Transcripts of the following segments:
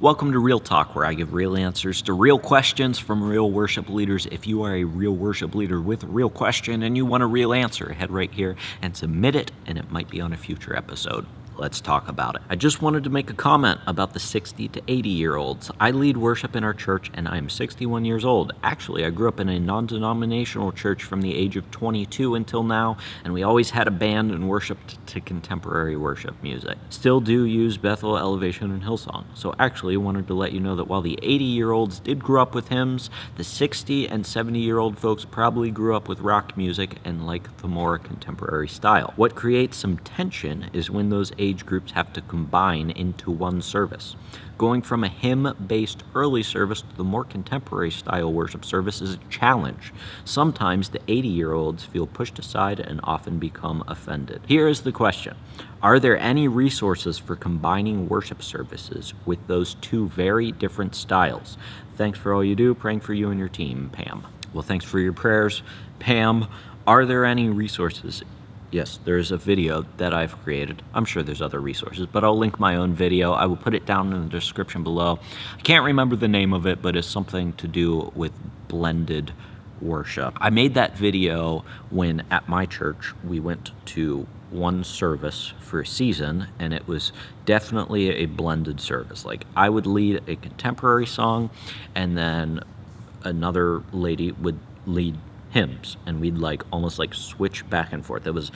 Welcome to Real Talk, where I give real answers to real questions from real worship leaders. If you are a real worship leader with a real question and you want a real answer, head right here and submit it, and it might be on a future episode. Let's talk about it. I just wanted to make a comment about the 60 to 80-year-olds. I lead worship in our church, and I'm 61 years old. Actually, I grew up in a non-denominational church from the age of 22 until now, and we always had a band and worshiped to contemporary worship music. Still do use Bethel, Elevation, and Hillsong. So actually, I wanted to let you know that while the 80-year-olds did grow up with hymns, the 60 and 70-year-old folks probably grew up with rock music and like the more contemporary style. What creates some tension is when those age groups have to combine into one service. Going from a hymn-based early service to the more contemporary style worship service is a challenge. Sometimes the 80-year-olds feel pushed aside and often become offended. Here is the question: are there any resources for combining worship services with those two very different styles? Thanks for all you do. Praying for you and your team, Pam. Well, thanks for your prayers, Pam. Are there any resources? Yes, there's a video that I've created. I'm sure there's other resources, but I'll link my own video. I will put it down in the description below. I can't remember the name of it, but it's something to do with blended worship. I made that video when at my church we went to one service for a season, and it was definitely a blended service. Like, I would lead a contemporary song, and then another lady would lead hymns, and we'd almost switch back and forth. It was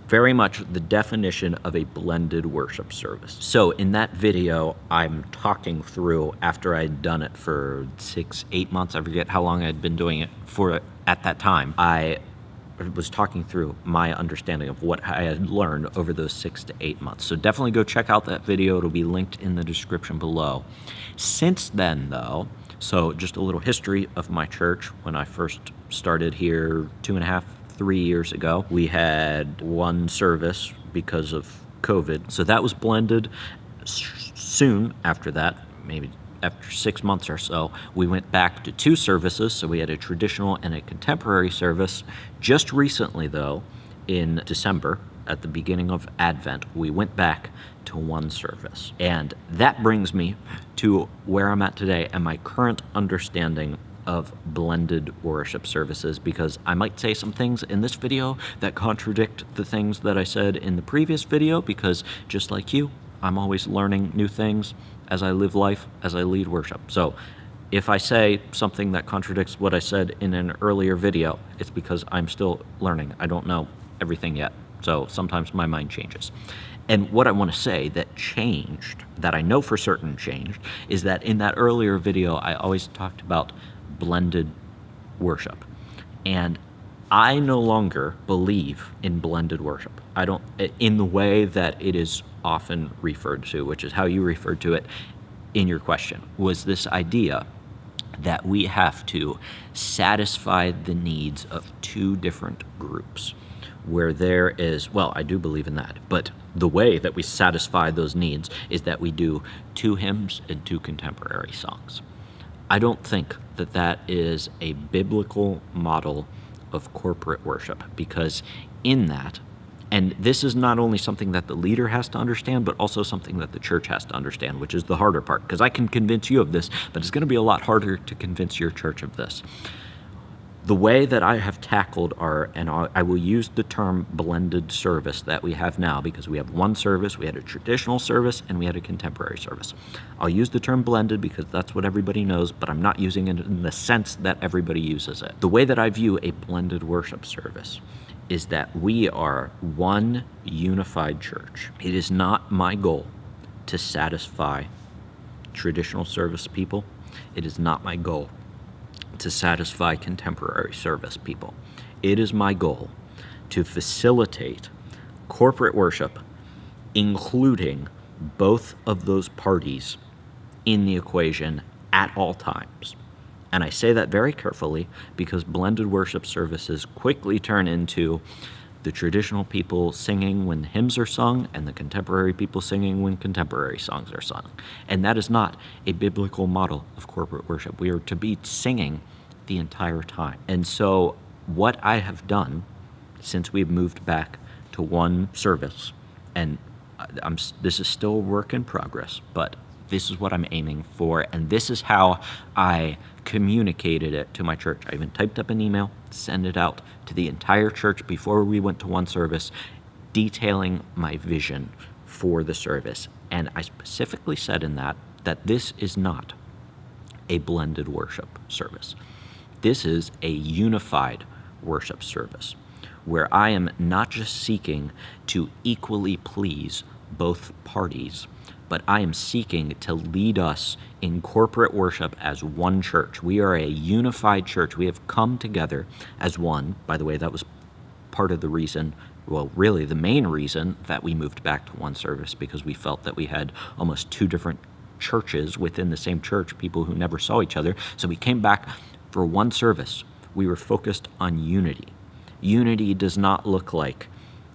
very much the definition of a blended worship service. So in that video, I'm talking through, after I'd done it for 6-8 months, I forget how long I'd been doing it for at that time, I was talking through my understanding of what I had learned over those 6 to 8 months. So definitely go check out that video. It'll be linked in the description below. Since then, though, so just a little history of my church. When I first started here 2.5, 3 years ago, we had one service because of COVID. So that was blended. Soon after that, maybe after 6 months or so, we went back to 2 services. So we had a traditional and a contemporary service. Just recently, though, in December, at the beginning of Advent, we went back to one service. And that brings me to where I'm at today and my current understanding of blended worship services, because I might say some things in this video that contradict the things that I said in the previous video, because just like you, I'm always learning new things as I live life, as I lead worship. So if I say something that contradicts what I said in an earlier video, it's because I'm still learning. I don't know everything yet. So sometimes my mind changes. And what I want to say that changed, that I know for certain changed, is that in that earlier video, I always talked about blended worship. And I no longer believe in blended worship. I don't, in the way that it is often referred to, which is how you referred to it in your question, was this idea that we have to satisfy the needs of 2 different groups. Where there is, well, I do believe in that, but the way that we satisfy those needs is that we do 2 hymns and 2 contemporary songs. I don't think that that is a biblical model of corporate worship, because in that, and this is not only something that the leader has to understand, but also something that the church has to understand, which is the harder part, because I can convince you of this, but it's going to be a lot harder to convince your church of this. The way that I have tackled and I will use the term blended service that we have now, because we have one service, we had a traditional service, and we had a contemporary service. I'll use the term blended because that's what everybody knows, but I'm not using it in the sense that everybody uses it. The way that I view a blended worship service is that we are one unified church. It is not my goal to satisfy traditional service people. It is not my goal to satisfy contemporary service people. It is my goal to facilitate corporate worship, including both of those parties in the equation at all times. And I say that very carefully, because blended worship services quickly turn into the traditional people singing when hymns are sung and the contemporary people singing when contemporary songs are sung. And that is not a biblical model of corporate worship. We are to be singing the entire time. And so what I have done since we've moved back to one service, and this is still a work in progress, but This is what I'm aiming for, and this is how I communicated it to my church. I even typed up an email, sent it out to the entire church before we went to one service, detailing my vision for the service. And I specifically said in that this is not a blended worship service. This is a unified worship service where I am not just seeking to equally please both parties, but I am seeking to lead us in corporate worship as one church. We are a unified church. We have come together as one. By the way, that was part of the reason, well, really the main reason that we moved back to one service, because we felt that we had almost two different churches within the same church, people who never saw each other. So we came back for one service. We were focused on unity. Unity does not look like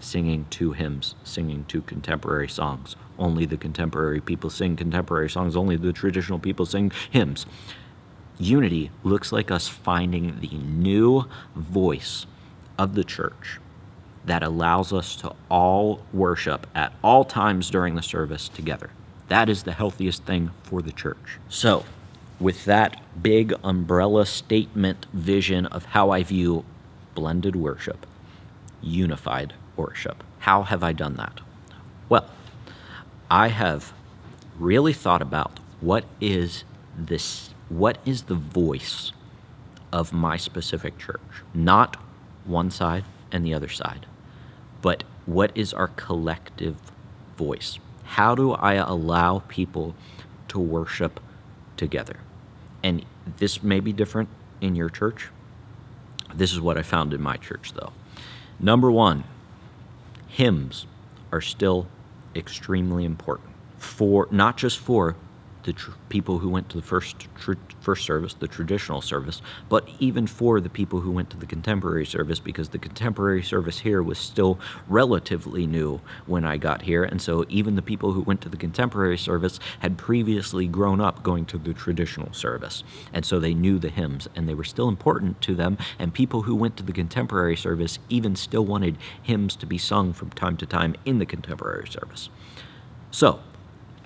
singing two hymns, singing two contemporary songs. Only the contemporary people sing contemporary songs. Only the traditional people sing hymns. Unity looks like us finding the new voice of the church that allows us to all worship at all times during the service together. That is the healthiest thing for the church. So, with that big umbrella statement vision of how I view blended worship, unified worship, how have I done that? Well, I have really thought about what is the voice of my specific church, not one side and the other side, but what is our collective voice? How do I allow people to worship together? And this may be different in your church. This is what I found in my church, though. Number one, hymns are still extremely important, for not just for the people who went to the first service, the traditional service, but even for the people who went to the contemporary service, because the contemporary service here was still relatively new when I got here. And so even the people who went to the contemporary service had previously grown up going to the traditional service. And so they knew the hymns, and they were still important to them. And people who went to the contemporary service even still wanted hymns to be sung from time to time in the contemporary service. So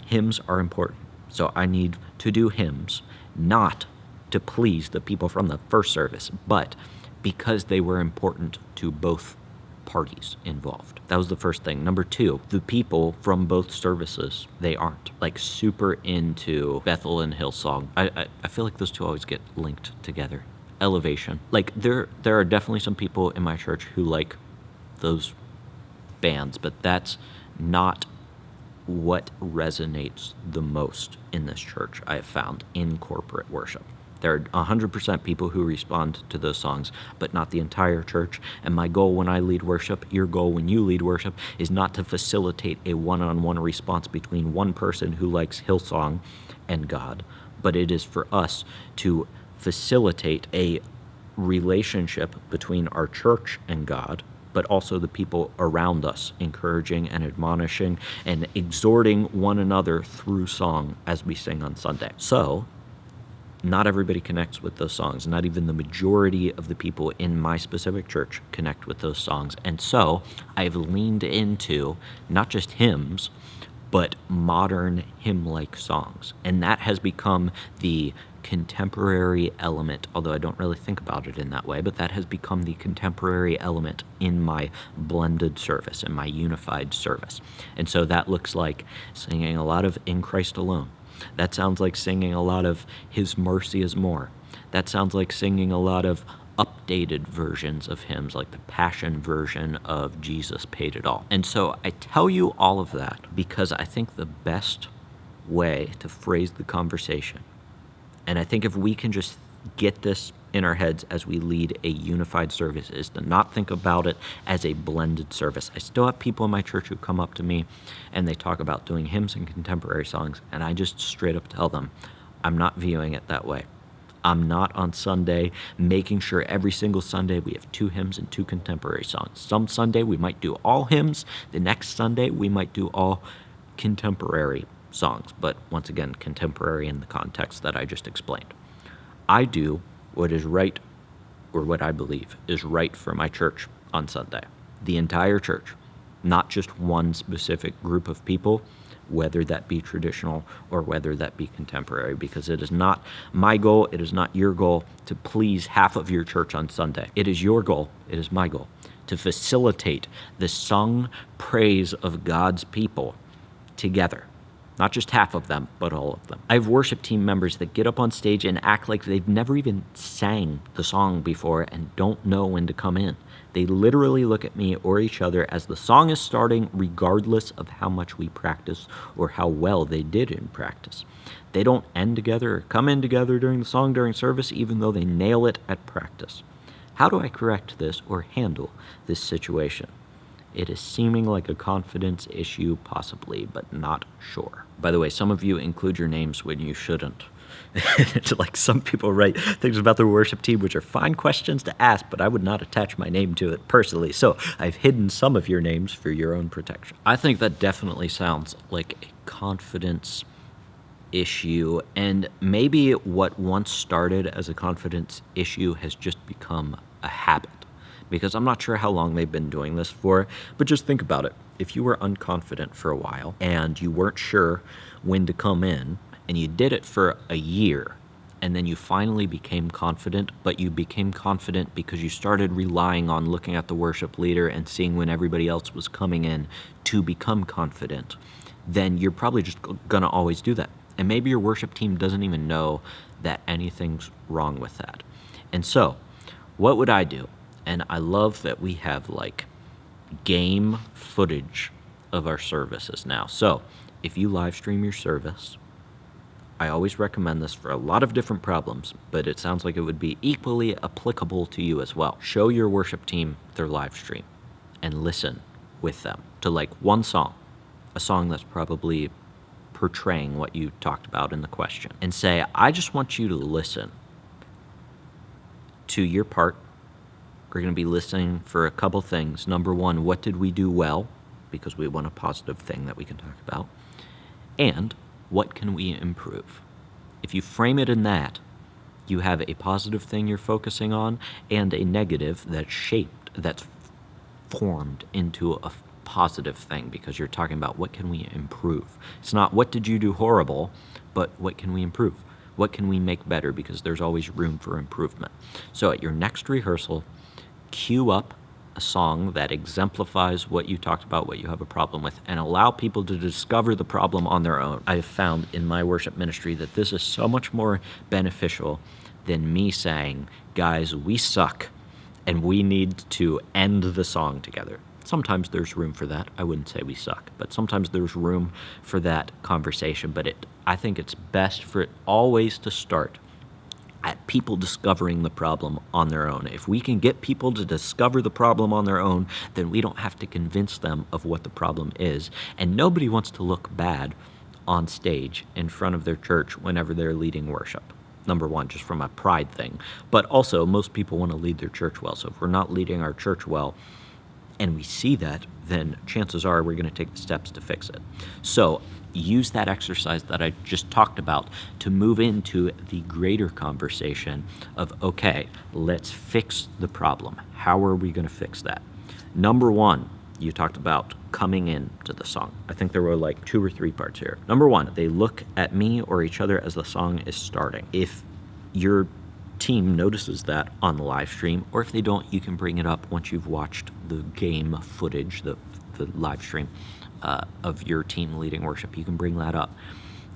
hymns are important. So I need to do hymns, not to please the people from the first service, but because they were important to both parties involved. That was the first thing. Number two, the people from both services, they aren't like super into Bethel and Hillsong. I feel like those two always get linked together. Elevation. Like there are definitely some people in my church who like those bands, but that's not what resonates the most in this church, I have found, in corporate worship. There are 100% people who respond to those songs, but not the entire church. And my goal when I lead worship, your goal when you lead worship, is not to facilitate a one-on-one response between one person who likes Hillsong and God, but it is for us to facilitate a relationship between our church and God, but also the people around us, encouraging and admonishing and exhorting one another through song as we sing on Sunday. So, not everybody connects with those songs. Not even the majority of the people in my specific church connect with those songs. And so, I've leaned into not just hymns, but modern hymn-like songs. And that has become the contemporary element, although I don't really think about it in that way, but that has become the contemporary element in my blended service, in my unified service. And so that looks like singing a lot of In Christ Alone. That sounds like singing a lot of His Mercy is More. That sounds like singing a lot of updated versions of hymns, like the Passion version of Jesus Paid It All. And so I tell you all of that because I think the best way to phrase the conversation, and I think if we can just get this in our heads as we lead a unified service, is to not think about it as a blended service. I still have people in my church who come up to me and they talk about doing hymns and contemporary songs, and I just straight up tell them, I'm not viewing it that way. I'm not on Sunday making sure every single Sunday we have 2 hymns and 2 contemporary songs. Some Sunday we might do all hymns. The next Sunday we might do all contemporary songs. But once again, contemporary in the context that I just explained. I do what is right, or what I believe is right for my church on Sunday. The entire church, not just one specific group of people, whether that be traditional or whether that be contemporary, because it is not my goal, it is not your goal to please half of your church on Sunday. It is your goal, it is my goal, to facilitate the sung praise of God's people together. Not just half of them, but all of them. I have worship team members that get up on stage and act like they've never even sang the song before and don't know when to come in. They literally look at me or each other as the song is starting, regardless of how much we practice or how well they did in practice. They don't end together or come in together during the song during service, even though they nail it at practice. How do I correct this or handle this situation? It is seeming like a confidence issue, possibly, but not sure. By the way, some of you include your names when you shouldn't. Like some people write things about their worship team, which are fine questions to ask, but I would not attach my name to it personally. So I've hidden some of your names for your own protection. I think that definitely sounds like a confidence issue, and maybe what once started as a confidence issue has just become a habit. Because I'm not sure how long they've been doing this for, but just think about it. If you were unconfident for a while and you weren't sure when to come in, and you did it for a year, and then you finally became confident, but you became confident because you started relying on looking at the worship leader and seeing when everybody else was coming in to become confident, then you're probably just gonna always do that. And maybe your worship team doesn't even know that anything's wrong with that. And so, what would I do? And I love that we have like game footage of our services now. So if you live stream your service, I always recommend this for a lot of different problems, but it sounds like it would be equally applicable to you as well. Show your worship team their live stream and listen with them to like one song, a song that's probably portraying what you talked about in the question, and say, I just want you to listen to your part. We're going to be listening for a couple things. Number one, what did we do well? Because we want a positive thing that we can talk about. And what can we improve? If you frame it in that, you have a positive thing you're focusing on and a negative that's formed into a positive thing, because you're talking about what can we improve. It's not what did you do horrible, but what can we improve? What can we make better? Because there's always room for improvement. So at your next rehearsal, cue up a song that exemplifies what you talked about, what you have a problem with, and allow people to discover the problem on their own. I have found in my worship ministry that this is so much more beneficial than me saying, guys, we suck, and we need to end the song together. Sometimes there's room for that. I wouldn't say we suck, but sometimes there's room for that conversation. But I think it's best for it always to start at people discovering the problem on their own. If we can get people to discover the problem on their own, then we don't have to convince them of what the problem is. And nobody wants to look bad on stage in front of their church whenever they're leading worship. Number one, just from a pride thing. But also, most people want to lead their church well. So if we're not leading our church well, and we see that, then chances are we're going to take the steps to fix it. So use that exercise that I just talked about to move into the greater conversation of, okay, let's fix the problem. How are we going to fix that? Number one, you talked about coming in to the song. I think there were like 2 or 3 parts here. Number one, they look at me or each other as the song is starting. If your team notices that on the live stream, or if they don't, you can bring it up once you've watched the game footage, the live stream of your team leading worship. You can bring that up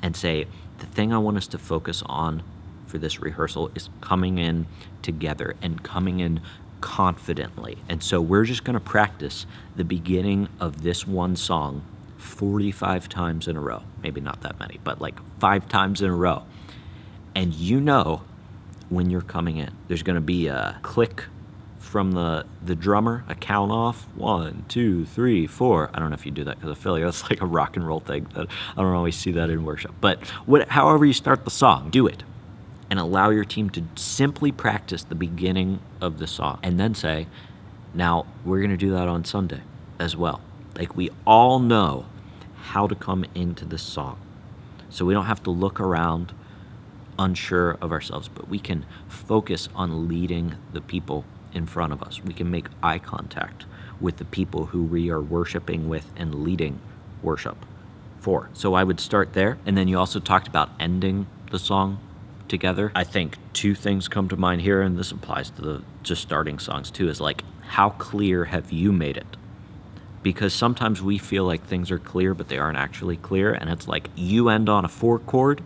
and say, the thing I want us to focus on for this rehearsal is coming in together and coming in confidently. And so we're just going to practice the beginning of this one song 45 times in a row. Maybe not that many, but like 5 times in a row. And you know when you're coming in, there's going to be a click from the drummer, a count off, 1, 2, 3, 4. I don't know if you do that because I feel like that's like a rock and roll thing that I don't always see that in worship. But however you start the song, do it. And allow your team to simply practice the beginning of the song. And then say, now we're going to do that on Sunday as well. Like, we all know how to come into this song. So we don't have to look around unsure of ourselves, but we can focus on leading the people in front of us. We can make eye contact with the people who we are worshiping with and leading worship 4. So I would start there. And then you also talked about ending the song together. I think 2 things come to mind here, and this applies to the just starting songs too, is like, how clear have you made it? Because sometimes we feel like things are clear, but they aren't actually clear. And it's like you end on a 4 chord,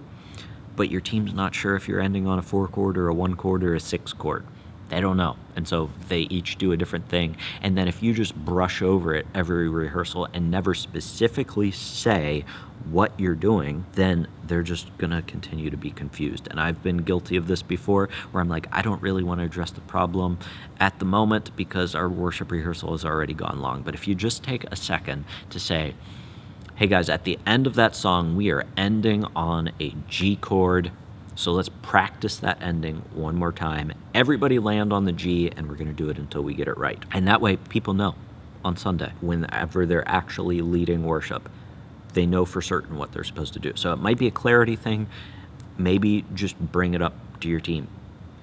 but your team's not sure if you're ending on a 4 chord or a 1 chord or a 6 chord. They don't know. And so they each do a different thing. And then if you just brush over it every rehearsal and never specifically say what you're doing, then they're just going to continue to be confused. And I've been guilty of this before, where I'm like, I don't really want to address the problem at the moment because our worship rehearsal has already gone long. But if you just take a second to say, hey guys, at the end of that song, we are ending on a G chord. So let's practice that ending one more time. Everybody land on the G, and we're going to do it until we get it right. And that way people know on Sunday, whenever they're actually leading worship, they know for certain what they're supposed to do. So it might be a clarity thing. Maybe just bring it up to your team.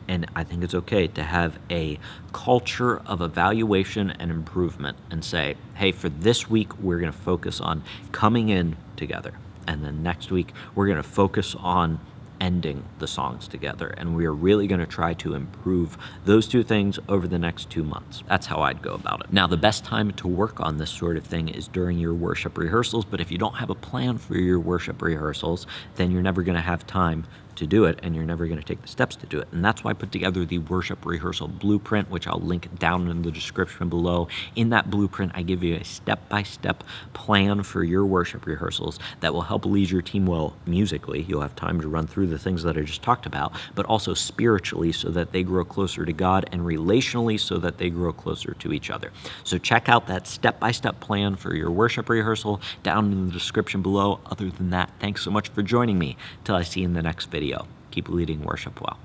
And I think it's okay to have a culture of evaluation and improvement and say, hey, for this week, we're going to focus on coming in together. And then next week, we're going to focus on ending the songs together. And we are really going to try to improve those 2 things over the next 2 months. That's how I'd go about it. Now, the best time to work on this sort of thing is during your worship rehearsals. But if you don't have a plan for your worship rehearsals, then you're never going to have time to do it, and you're never going to take the steps to do it. And that's why I put together the worship rehearsal blueprint, which I'll link down in the description below. In that blueprint, I give you a step-by-step plan for your worship rehearsals that will help lead your team well musically. You'll have time to run through the things that I just talked about, but also spiritually so that they grow closer to God, and relationally so that they grow closer to each other. So check out that step-by-step plan for your worship rehearsal down in the description below. Other than that, thanks so much for joining me. Till I see you in the next video. Keep leading worship well.